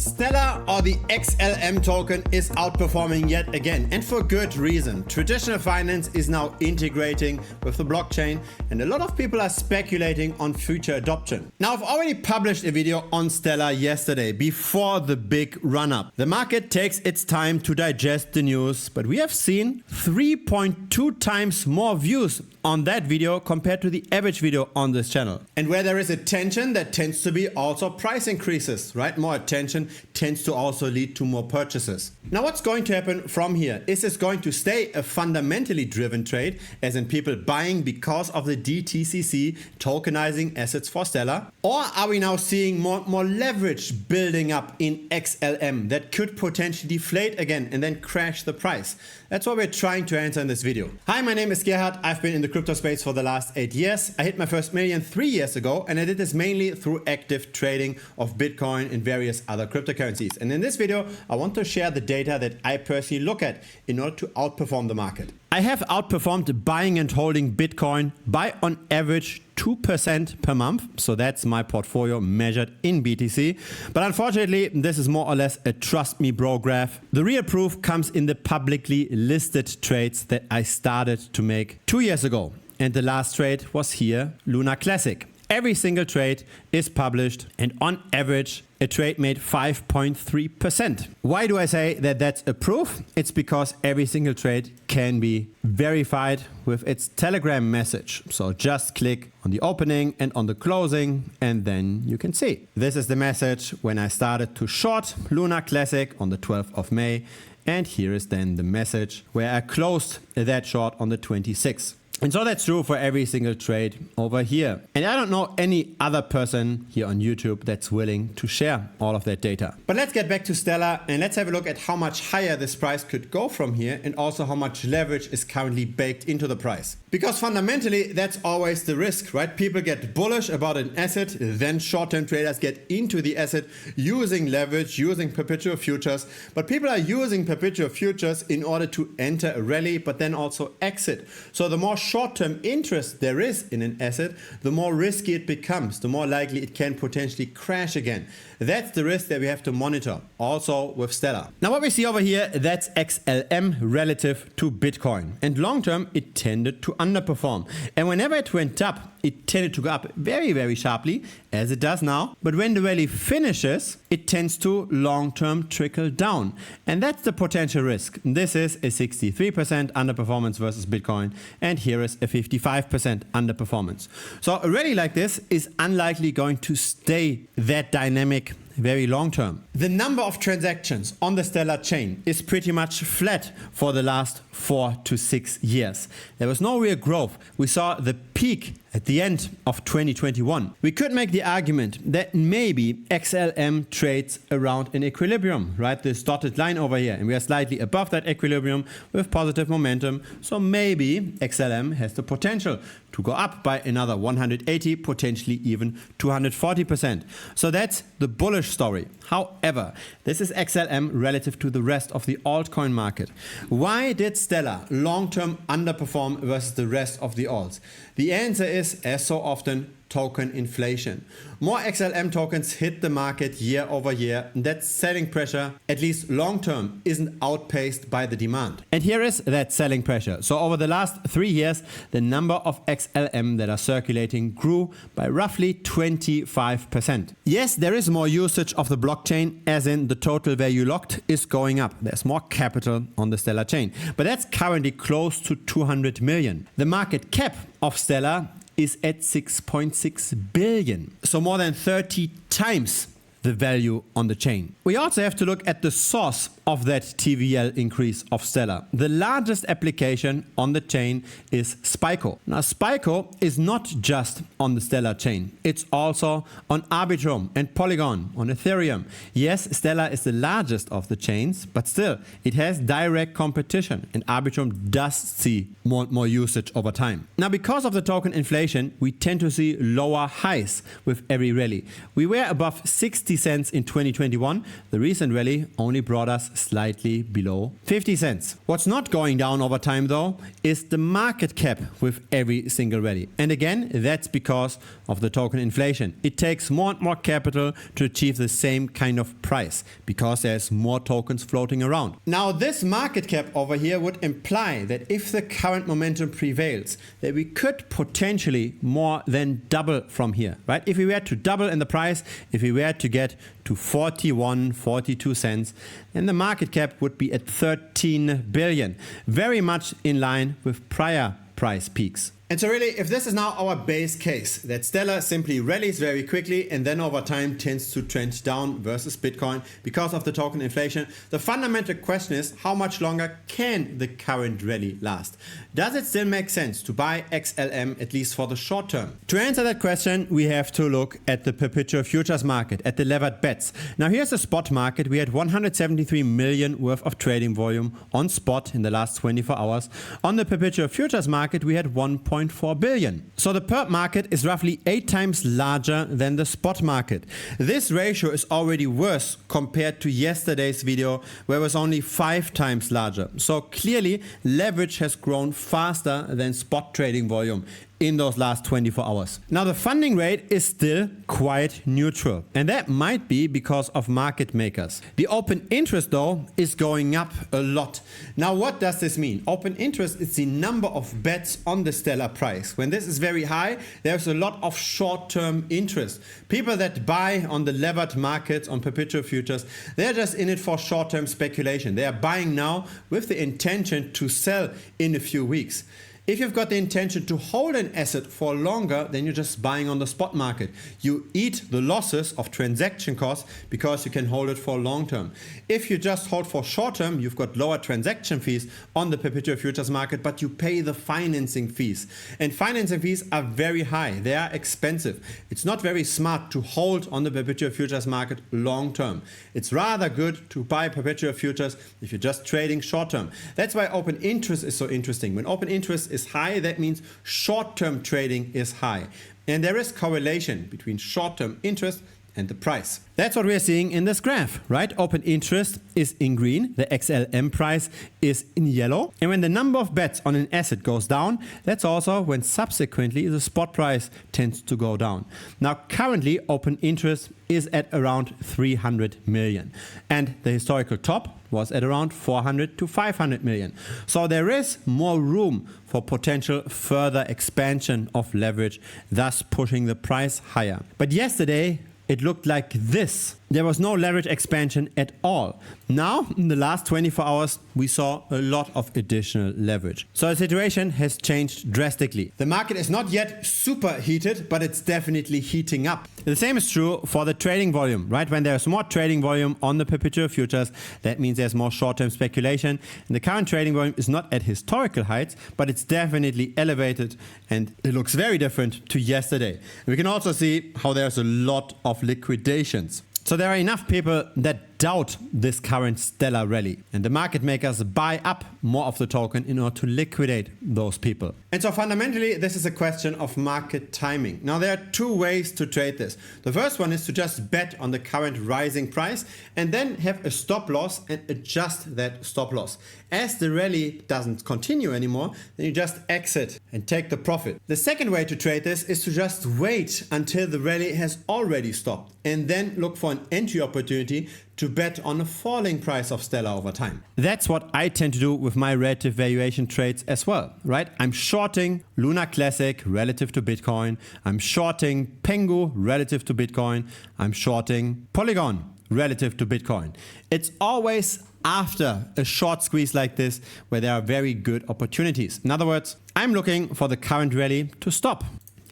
Stellar, or the XLM token, is outperforming yet again, and for good reason. Traditional finance is now integrating with the blockchain, and a lot of people are speculating on future adoption. Now, I've already published a video on Stellar yesterday, before the big run-up. The market takes its time to digest the news, but we have seen 3.2 times more views on that video compared to the average video on this channel. And where there is attention, there tends to be also price increases, right? More attention tends to also lead to more purchases. Now, what's going to happen from here? Is this going to stay a fundamentally driven trade, as in people buying because of the DTCC tokenizing assets for Stellar? Or are we now seeing more leverage building up in XLM that could potentially deflate again and then crash the price? That's what we're trying to answer in this video. Hi, my name is Gerhard. I've been in the crypto space for the last 8 years. I hit my first million 3 years ago, and I did this mainly through active trading of Bitcoin and various other cryptocurrencies. And in this video, I want to share the data that I personally look at in order to outperform the market. I have outperformed buying and holding Bitcoin by on average 2% per month. So that's my portfolio measured in BTC. But unfortunately, this is more or less a trust me bro graph. The real proof comes in the publicly listed trades that I started to make 2 years ago. And the last trade was here, Luna Classic. Every single trade is published, and on average, a trade made 5.3%. Why do I say that that's a proof? It's because every single trade can be verified with its Telegram message. So just click on the opening and on the closing, and then you can see. This is the message when I started to short Luna Classic on the 12th of May. And here is then the message where I closed that short on the 26th. And so that's true for every single trade over here. And I don't know any other person here on YouTube that's willing to share all of that data. But let's get back to Stellar and let's have a look at how much higher this price could go from here, and also how much leverage is currently baked into the price. Because fundamentally, that's always the risk, right? People get bullish about an asset, then short-term traders get into the asset using leverage, using perpetual futures. But people are using perpetual futures in order to enter a rally, but then also exit. So the more short-term interest there is in an asset, the more risky it becomes, the more likely it can potentially crash again. That's the risk that we have to monitor, also with Stellar. Now what we see over here, that's XLM relative to Bitcoin. And long term, it tended to underperform. And whenever it went up, it tended to go up very, very sharply, as it does now. But when the rally finishes, it tends to long-term trickle down. And that's the potential risk. This is a 63% underperformance versus Bitcoin. And here is a 55% underperformance. So a rally like this is unlikely going to stay that dynamic very long term. The number of transactions on the Stellar chain is pretty much flat for the last 4 to 6 years. There was no real growth. We saw the peak at the end of 2021. We could make the argument that maybe XLM trades around an equilibrium, right? This dotted line over here, and we are slightly above that equilibrium with positive momentum. So maybe XLM has the potential to go up by another 180, potentially even 240%. So that's the bullish story. However, this is XLM relative to the rest of the altcoin market. Why did Stellar long-term underperform versus the rest of the alts? The answer is, as so often, token inflation. More XLM tokens hit the market year over year, and that selling pressure, at least long term, isn't outpaced by the demand. And here is that selling pressure. So over the last 3 years, the number of XLM that are circulating grew by roughly 25%. Yes, there is more usage of the blockchain, as in the total value locked is going up. There's more capital on the Stellar chain, but that's currently close to 200 million. The market cap of Stellar is at 6.6 billion. So more than 30 times the value on the chain. We also have to look at the source of that TVL increase of Stellar. The largest application on the chain is Spyco. Now Spyco is not just on the Stellar chain. It's also on Arbitrum and Polygon, on Ethereum. Yes, Stellar is the largest of the chains, but still it has direct competition, and Arbitrum does see more usage over time. Now because of the token inflation, we tend to see lower highs with every rally. We were above 60 60 cents in 2021, the recent rally only brought us slightly below 50 cents. What's not going down over time though is the market cap with every single rally. And again, that's because of the token inflation. It takes more and more capital to achieve the same kind of price because there's more tokens floating around. Now this market cap over here would imply that if the current momentum prevails, that we could potentially more than double from here, right? If we were to double in the price, if we were to get to 41, 42 cents, then the market cap would be at 13 billion, very much in line with prior price peaks. And so really, if this is now our base case, that Stellar simply rallies very quickly and then over time tends to trend down versus Bitcoin because of the token inflation, the fundamental question is, how much longer can the current rally last? Does it still make sense to buy XLM, at least for the short term? To answer that question, we have to look at the perpetual futures market, at the levered bets. Now here's the spot market. We had 173 million worth of trading volume on spot in the last 24 hours. On the perpetual futures market, we had 1.4 billion. So the perp market is roughly 8 times larger than the spot market. This ratio is already worse compared to yesterday's video where it was only 5 times larger. So clearly leverage has grown faster than spot trading volume in those last 24 hours. Now the funding rate is still quite neutral, and that might be because of market makers. The open interest though is going up a lot. Now what does this mean? Open interest is the number of bets on the Stellar price. When this is very high, there's a lot of short-term interest. People that buy on the levered markets on perpetual futures, they're just in it for short-term speculation. They are buying now with the intention to sell in a few weeks. If you've got the intention to hold an asset for longer, then you're just buying on the spot market. You eat the losses of transaction costs because you can hold it for long term. If you just hold for short term, you've got lower transaction fees on the perpetual futures market, but you pay the financing fees. And financing fees are very high. They are expensive. It's not very smart to hold on the perpetual futures market long term. It's rather good to buy perpetual futures if you're just trading short term. That's why open interest is so interesting. When open interest is high, that means short-term trading is high. And there is correlation between short-term interest and the price. That's what we are seeing in this graph, right? Open interest is in green, the XLM price is in yellow. And when the number of bets on an asset goes down, that's also when subsequently the spot price tends to go down. Now currently open interest is at around 300 million. And the historical top was at around 400 to 500 million. So there is more room for potential further expansion of leverage, thus pushing the price higher. But yesterday, it looked like this. There was no leverage expansion at all. Now, in the last 24 hours, we saw a lot of additional leverage. So the situation has changed drastically. The market is not yet super heated, but it's definitely heating up. The same is true for the trading volume, right? When there's more trading volume on the perpetual futures, that means there's more short-term speculation. And the current trading volume is not at historical heights, but it's definitely elevated and it looks very different to yesterday. And we can also see how there's a lot of liquidations. So there are enough people that doubt this current Stellar rally, and the market makers buy up more of the token in order to liquidate those people. And so fundamentally, this is a question of market timing. Now there are 2 ways to trade this. The first one is to just bet on the current rising price and then have a stop loss and adjust that stop loss. As the rally doesn't continue anymore, then you just exit and take the profit. The second way to trade this is to just wait until the rally has already stopped and then look for an entry opportunity to bet on a falling price of Stellar over time. That's what I tend to do with my relative valuation trades as well, right? I'm shorting Luna Classic relative to Bitcoin. I'm shorting Pengu relative to Bitcoin. I'm shorting Polygon relative to Bitcoin. It's always after a short squeeze like this where there are very good opportunities. In other words, I'm looking for the current rally to stop.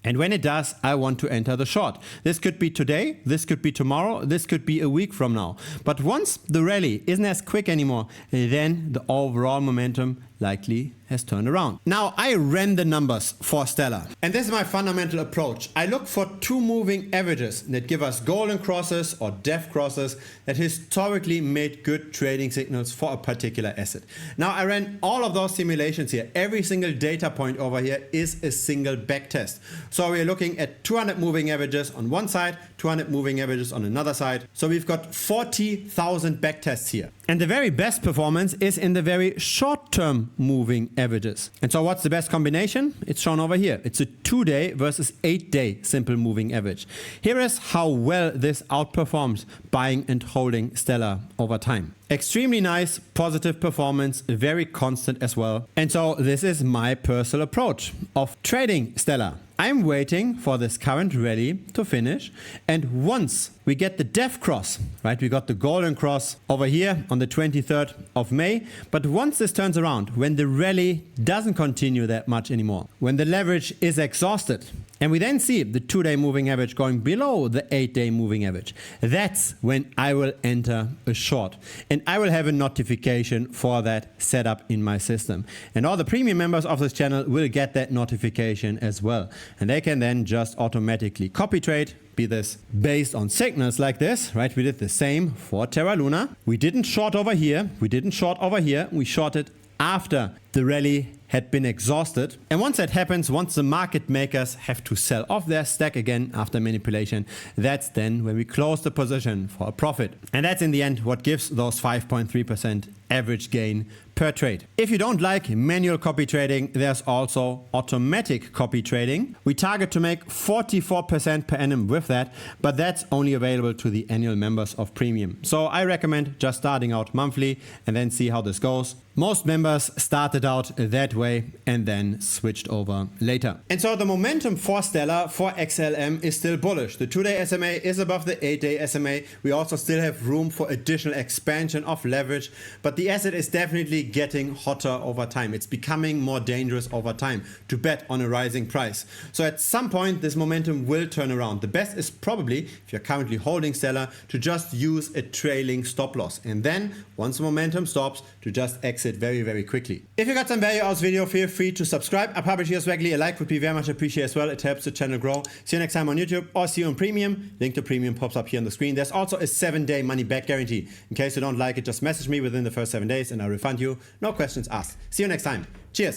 And when it does, I want to enter the short. This could be today, this could be tomorrow, this could be a week from now. But once the rally isn't as quick anymore, then the overall momentum likely has turned around. Now I ran the numbers for Stellar, and this is my fundamental approach. I look for two moving averages that give us golden crosses or death crosses that historically made good trading signals for a particular asset. Now I ran all of those simulations here. Every single data point over here is a single backtest. So we're looking at 200 moving averages on one side, 200 moving averages on another side. So we've got 40,000 backtests here. And the very best performance is in the very short-term moving averages. And so what's the best combination? It's shown over here. It's a 2-day versus 8-day simple moving average. Here is how well this outperforms buying and holding Stellar over time. Extremely nice, positive performance, very constant as well. And so this is my personal approach of trading Stellar. I'm waiting for this current rally to finish, and once we get the death cross, right, we got the golden cross over here on the 23rd of May, but once this turns around, when the rally doesn't continue that much anymore, when the leverage is exhausted, and we then see the 2-day moving average going below the 8-day moving average, that's when I will enter a short. And I will have a notification for that set up in my system. And all the premium members of this channel will get that notification as well. And they can then just automatically copy trade, be this based on signals like this, right? We did the same for Terra Luna. We didn't short over here. We didn't short over here. We shorted after the rally had been exhausted. And once that happens, once the market makers have to sell off their stack again after manipulation, that's then when we close the position for a profit. And that's in the end what gives those 5.3% average gain per trade. If you don't like manual copy trading, there's also automatic copy trading. We target to make 44% per annum with that, but that's only available to the annual members of Premium. So I recommend just starting out monthly and then see how this goes. Most members started out that way and then switched over later. And so the momentum for Stellar, for XLM, is still bullish. The 2-day SMA is above the 8-day SMA. We also still have room for additional expansion of leverage, but the asset is definitely getting hotter over time. It's becoming more dangerous over time to bet on a rising price. So at some point this momentum will turn around. The best is probably, if you're currently holding Stellar, to just use a trailing stop loss, and then once the momentum stops, to just exit very, very quickly. If you got some value out of this video, feel free to subscribe. I publish here regularly. A like would be very much appreciated as well. It helps the channel grow. See you next time on YouTube, or see you on Premium. Link to Premium pops up here on the screen. There's also a 7-day money back guarantee. In case you don't like it, just message me within the first 7 days and I'll refund you. No questions asked. See you next time. Cheers.